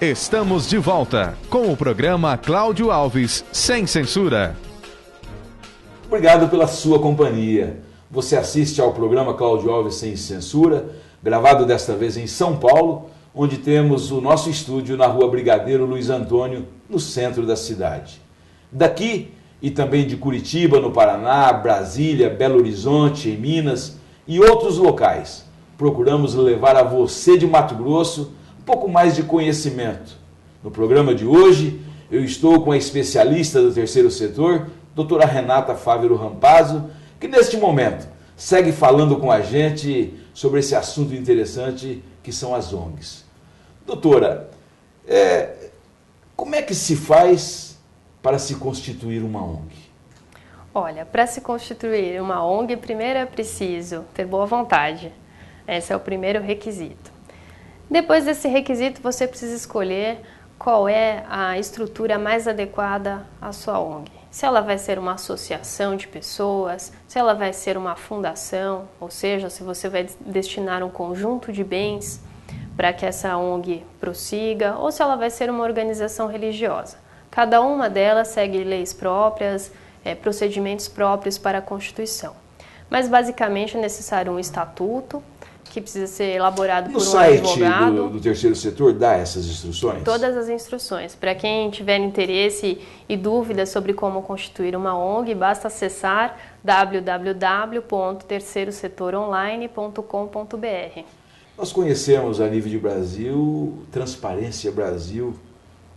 Estamos de volta com o programa Cláudio Alves Sem Censura. Obrigado pela sua companhia. Você assiste ao programa Cláudio Alves Sem Censura, gravado desta vez em São Paulo, onde temos o nosso estúdio na Rua Brigadeiro Luiz Antônio, no centro da cidade. Daqui e também de Curitiba, no Paraná, Brasília, Belo Horizonte, em Minas e outros locais, procuramos levar a você de Mato Grosso um pouco mais de conhecimento. No programa de hoje, eu estou com a especialista do terceiro setor, doutora Renata Fávero Rampazzo, que neste momento segue falando com a gente sobre esse assunto interessante que são as ONGs. Doutora, como é que se faz para se constituir uma ONG? Olha, para se constituir uma ONG, primeiro é preciso ter boa vontade. Esse é o primeiro requisito. Depois desse requisito, você precisa escolher qual é a estrutura mais adequada à sua ONG. Se ela vai ser uma associação de pessoas, se ela vai ser uma fundação, ou seja, se você vai destinar um conjunto de bens para que essa ONG prossiga, ou se ela vai ser uma organização religiosa. Cada uma delas segue leis próprias, procedimentos próprios para a Constituição. Mas basicamente é necessário um estatuto, que precisa ser elaborado por um advogado. No site do terceiro setor dá essas instruções? Todas as instruções. Para quem tiver interesse e dúvidas sobre como constituir uma ONG, basta acessar www.terceirosetoroonline.com.br. Nós conhecemos a nível de Brasil, Transparência Brasil,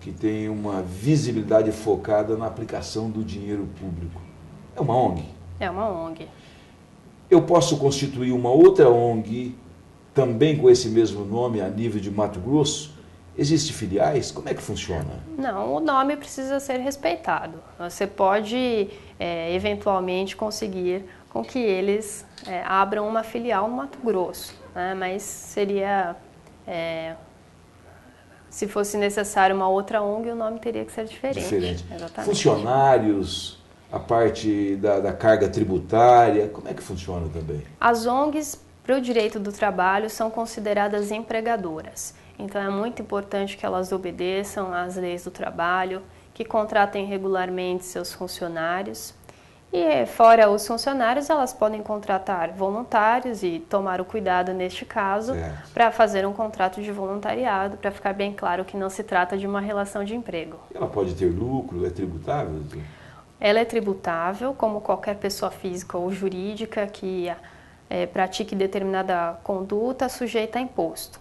que tem uma visibilidade focada na aplicação do dinheiro público. É uma ONG? É uma ONG. Eu posso constituir uma outra ONG também com esse mesmo nome a nível de Mato Grosso? Existem filiais? Como é que funciona? Não, o nome precisa ser respeitado. Você pode, eventualmente, conseguir com que eles abram uma filial no Mato Grosso, né? Mas seria, se fosse necessário uma outra ONG, o nome teria que ser diferente. Exatamente. Funcionários, a parte da carga tributária, como é que funciona também? As ONGs, para o direito do trabalho, são consideradas empregadoras. Então é muito importante que elas obedeçam às leis do trabalho, que contratem regularmente seus funcionários. E fora os funcionários, elas podem contratar voluntários e tomar o cuidado, neste caso, para fazer um contrato de voluntariado, para ficar bem claro que não se trata de uma relação de emprego. Ela pode ter lucro, é tributável? Ela é tributável, como qualquer pessoa física ou jurídica que pratique determinada conduta sujeita a imposto.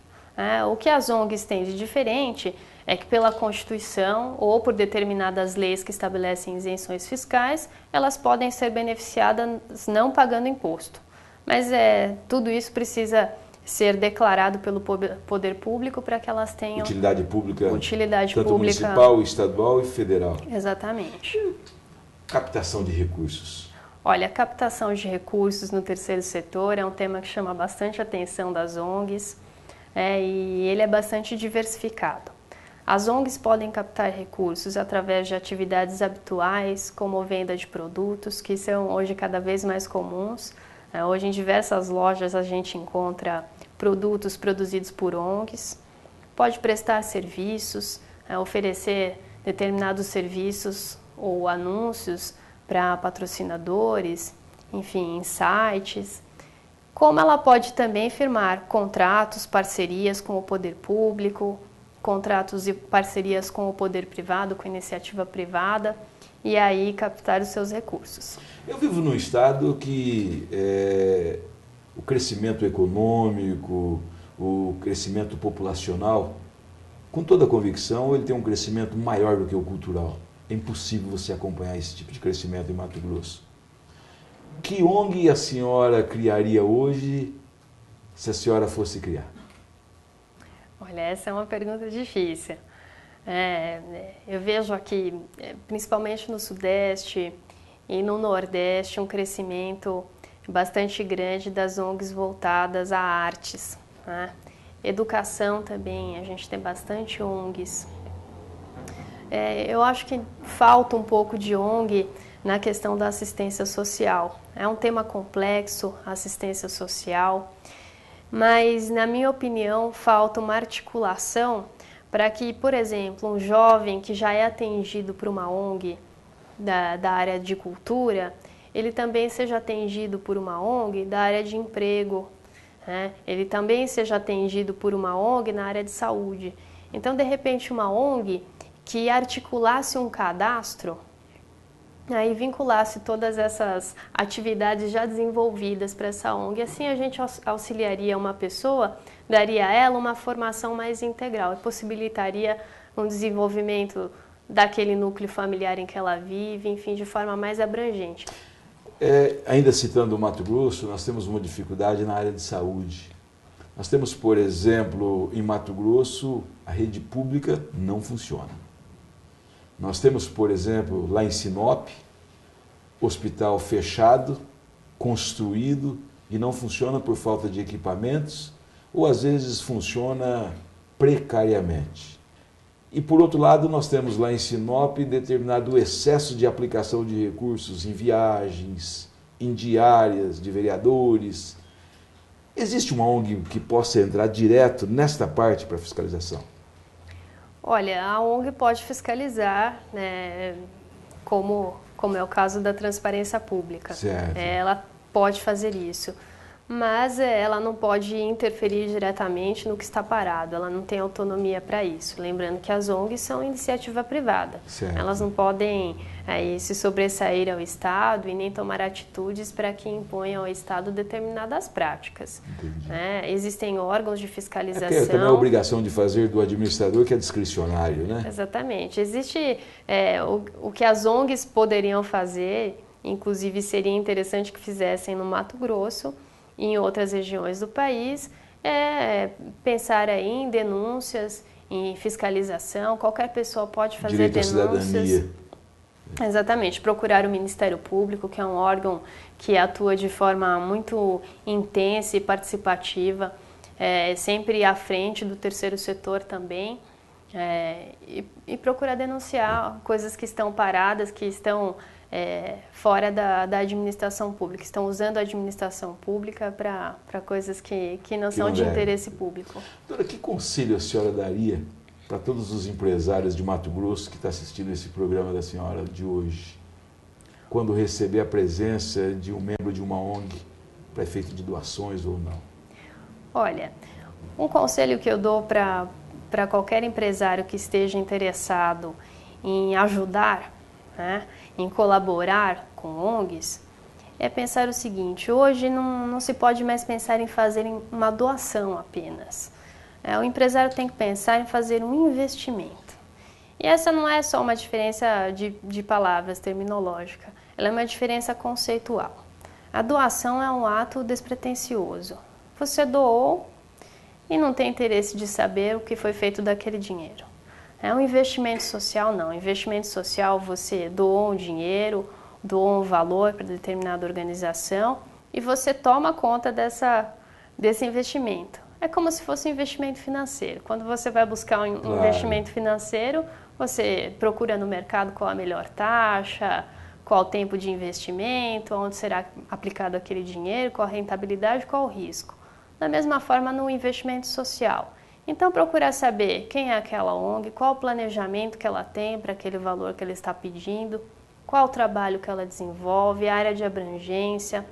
O que as ONGs têm de diferente é que pela Constituição ou por determinadas leis que estabelecem isenções fiscais, elas podem ser beneficiadas não pagando imposto. Mas tudo isso precisa ser declarado pelo poder público para que elas tenham utilidade pública, tanto municipal, estadual e federal. Exatamente. Captação de recursos. Olha, a captação de recursos no terceiro setor é um tema que chama bastante atenção das ONGs, e ele é bastante diversificado. As ONGs podem captar recursos através de atividades habituais, como venda de produtos, que são hoje cada vez mais comuns. Hoje em diversas lojas a gente encontra produtos produzidos por ONGs. Pode prestar serviços, oferecer determinados serviços ou anúncios para patrocinadores, enfim, em sites. Como ela pode também firmar contratos, parcerias com o poder público, contratos e parcerias com o poder privado, com iniciativa privada, e aí captar os seus recursos. Eu vivo num estado que o crescimento econômico, o crescimento populacional, com toda a convicção, ele tem um crescimento maior do que o cultural. É impossível você acompanhar esse tipo de crescimento em Mato Grosso. Que ONG a senhora criaria hoje se a senhora fosse criar? Olha, essa é uma pergunta difícil. Eu vejo aqui, principalmente no Sudeste e no Nordeste, um crescimento bastante grande das ONGs voltadas a artes, né? Educação também, a gente tem bastante ONGs. Eu acho que falta um pouco de ONG na questão da assistência social. É um tema complexo, a assistência social, mas, na minha opinião, falta uma articulação para que, por exemplo, um jovem que já é atendido por uma ONG da área de cultura, ele também seja atendido por uma ONG da área de emprego, né? Ele também seja atendido por uma ONG na área de saúde. Então, de repente, uma ONG que articulasse um cadastro, aí vinculasse todas essas atividades já desenvolvidas para essa ONG. Assim a gente auxiliaria uma pessoa, daria a ela uma formação mais integral e possibilitaria um desenvolvimento daquele núcleo familiar em que ela vive, enfim, de forma mais abrangente. Ainda citando o Mato Grosso, nós temos uma dificuldade na área de saúde. Nós temos, por exemplo, em Mato Grosso, a rede pública não funciona. Nós temos, por exemplo, lá em Sinop, hospital fechado, construído e não funciona por falta de equipamentos ou às vezes funciona precariamente. E por outro lado, nós temos lá em Sinop determinado excesso de aplicação de recursos em viagens, em diárias de vereadores. Existe uma ONG que possa entrar direto nesta parte para fiscalização? Olha, a ONG pode fiscalizar, né, como é o caso da transparência pública. Certo. Ela pode fazer isso, mas ela não pode interferir diretamente no que está parado, ela não tem autonomia para isso. Lembrando que as ONGs são iniciativa privada, certo. Elas não podem se sobressair ao Estado e nem tomar atitudes para que imponham ao Estado determinadas práticas. Existem órgãos de fiscalização. Tem também a obrigação de fazer do administrador, que é discricionário, né? Exatamente. Existe o que as ONGs poderiam fazer, inclusive seria interessante que fizessem no Mato Grosso e em outras regiões do país, pensar aí em denúncias, em fiscalização. Qualquer pessoa pode fazer direito denúncias. À cidadania. Exatamente, procurar o Ministério Público, que é um órgão que atua de forma muito intensa e participativa, sempre à frente do terceiro setor também, e procurar denunciar coisas que estão paradas, que estão fora da administração pública, estão usando a administração pública para coisas que não são de interesse público. Doutora, que conselho a senhora daria para todos os empresários de Mato Grosso que estão assistindo esse programa da senhora de hoje, quando receber a presença de um membro de uma ONG para efeito de doações ou não? Olha, um conselho que eu dou para qualquer empresário que esteja interessado em ajudar, né, em colaborar com ONGs, é pensar o seguinte: hoje não se pode mais pensar em fazer uma doação apenas. O empresário tem que pensar em fazer um investimento. E essa não é só uma diferença de palavras, terminológica, ela é uma diferença conceitual. A doação é um ato despretensioso. Você doou e não tem interesse de saber o que foi feito daquele dinheiro. Um investimento social não. Investimento social, você doou um dinheiro, doou um valor para determinada organização e você toma conta desse investimento. É como se fosse um investimento financeiro. Quando você vai buscar um investimento financeiro, você procura no mercado qual a melhor taxa, qual o tempo de investimento, onde será aplicado aquele dinheiro, qual a rentabilidade, qual o risco. Da mesma forma no investimento social. Então, procurar saber quem é aquela ONG, qual o planejamento que ela tem para aquele valor que ela está pedindo, qual o trabalho que ela desenvolve, a área de abrangência,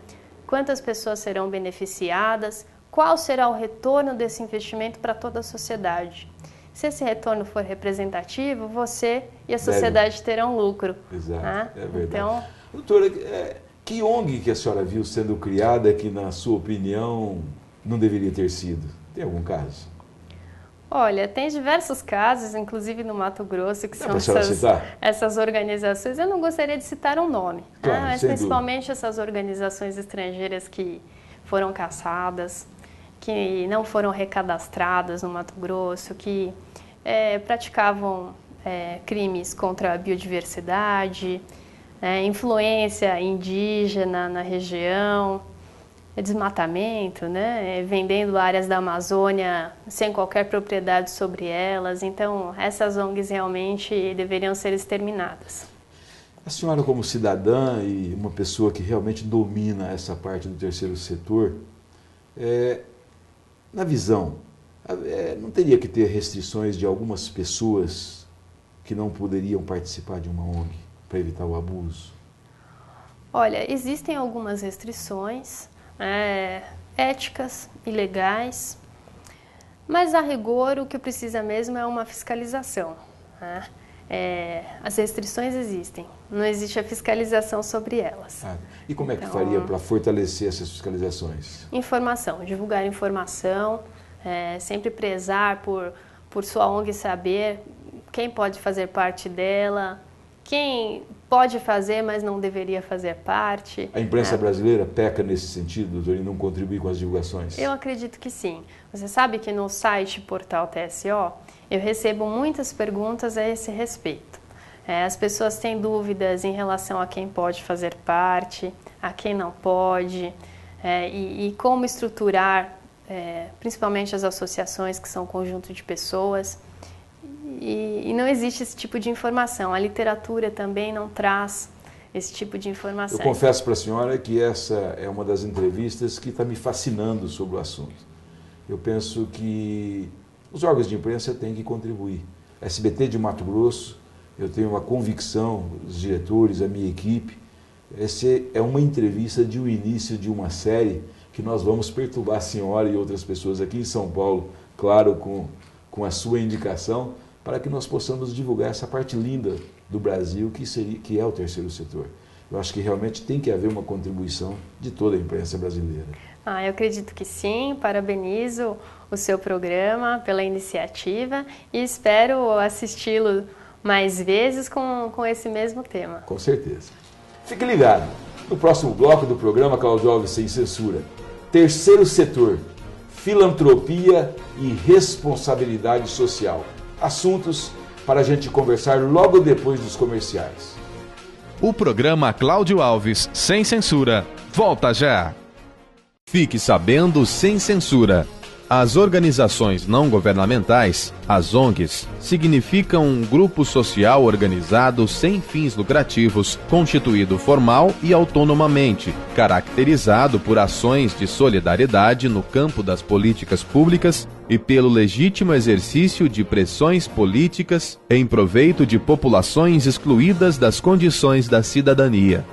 quantas pessoas serão beneficiadas, qual será o retorno desse investimento para toda a sociedade. Se esse retorno for representativo, você e a sociedade terão lucro. Exato, é verdade. Então, doutora, que ONG que a senhora viu sendo criada que, na sua opinião, não deveria ter sido? Tem algum caso? Olha, tem diversos casos, inclusive no Mato Grosso, que são essas organizações. Eu não gostaria de citar um nome, claro, mas principalmente essas organizações estrangeiras que foram caçadas, que não foram recadastradas no Mato Grosso, que praticavam crimes contra a biodiversidade, influência indígena na região, desmatamento, né? Vendendo áreas da Amazônia sem qualquer propriedade sobre elas. Então, essas ONGs realmente deveriam ser exterminadas. A senhora, como cidadã e uma pessoa que realmente domina essa parte do terceiro setor, na visão, Não teria que ter restrições de algumas pessoas que não poderiam participar de uma ONG para evitar o abuso? Olha, existem algumas restrições éticas e legais, mas a rigor o que precisa mesmo é uma fiscalização. Né? As restrições existem, não existe a fiscalização sobre elas. E como é que faria para fortalecer essas fiscalizações? Informação, divulgar informação, sempre prezar por sua ONG saber quem pode fazer parte dela, quem pode fazer, mas não deveria fazer parte. A imprensa brasileira peca nesse sentido, doutor, e não contribui com as divulgações? Eu acredito que sim. Você sabe que no site Portal TSO, eu recebo muitas perguntas a esse respeito. As pessoas têm dúvidas em relação a quem pode fazer parte, a quem não pode, e como estruturar, principalmente as associações, que são um conjunto de pessoas. E não existe esse tipo de informação. A literatura também não traz esse tipo de informação. Eu confesso para a senhora que essa é uma das entrevistas que está me fascinando sobre o assunto. Eu penso que os órgãos de imprensa têm que contribuir. SBT de Mato Grosso, eu tenho uma convicção, os diretores, a minha equipe, essa é uma entrevista de um início de uma série que nós vamos perturbar a senhora e outras pessoas aqui em São Paulo, claro, com a sua indicação, para que nós possamos divulgar essa parte linda do Brasil que é o terceiro setor. Eu acho que realmente tem que haver uma contribuição de toda a imprensa brasileira. Eu acredito que sim, parabenizo o seu programa pela iniciativa e espero assisti-lo mais vezes com esse mesmo tema. Com certeza. Fique ligado, no próximo bloco do programa Cláudio Alves Sem Censura, terceiro setor, filantropia e responsabilidade social. Assuntos para a gente conversar logo depois dos comerciais. O programa Cláudio Alves Sem Censura volta já. Fique sabendo sem censura. As organizações não governamentais, as ONGs, significam um grupo social organizado sem fins lucrativos, constituído formal e autonomamente, caracterizado por ações de solidariedade no campo das políticas públicas e pelo legítimo exercício de pressões políticas em proveito de populações excluídas das condições da cidadania.